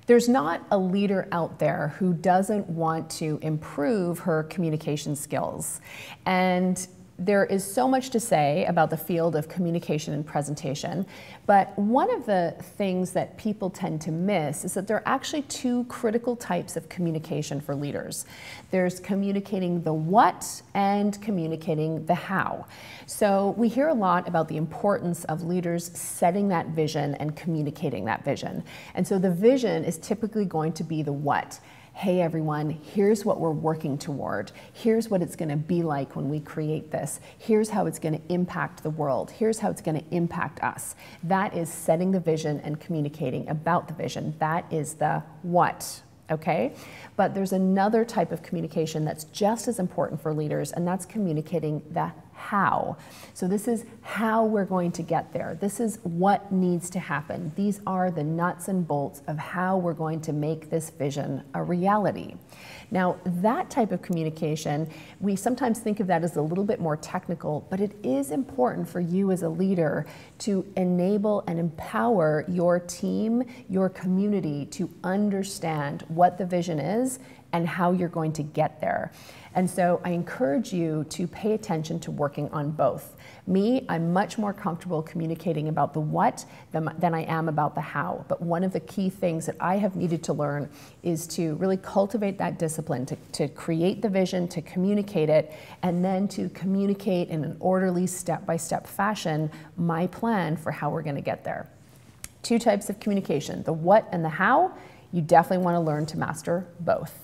There's not a leader out there who doesn't want to improve her communication skills. And there is so much to say about the field of communication and presentation, but one of the things that people tend to miss is that there are actually two critical types of communication for leaders. There's communicating the what and communicating the how. So we hear a lot about the importance of leaders setting that vision and communicating that vision. And so the vision is typically going to be the what. Hey everyone, here's what we're working toward. Here's what it's going to be like when we create this. Here's how it's going to impact the world. Here's how it's going to impact us. That is setting the vision and communicating about the vision. That is the what. Okay? But there's another type of communication that's just as important for leaders, and that's communicating the how. So this is how we're going to get there. This is what needs to happen. These are the nuts and bolts of how we're going to make this vision a reality. Now, that type of communication, we sometimes think of that as a little bit more technical, but it is important for you as a leader to enable and empower your team, your community to understand what the vision is and how you're going to get there. And so I encourage you to pay attention to working on both. Me, I'm much more comfortable communicating about the what than I am about the how. But one of the key things that I have needed to learn is to really cultivate that discipline, to create the vision, to communicate it, and then to communicate in an orderly, step-by-step fashion my plan for how we're going to get there. Two types of communication, the what and the how. You definitely want to learn to master both.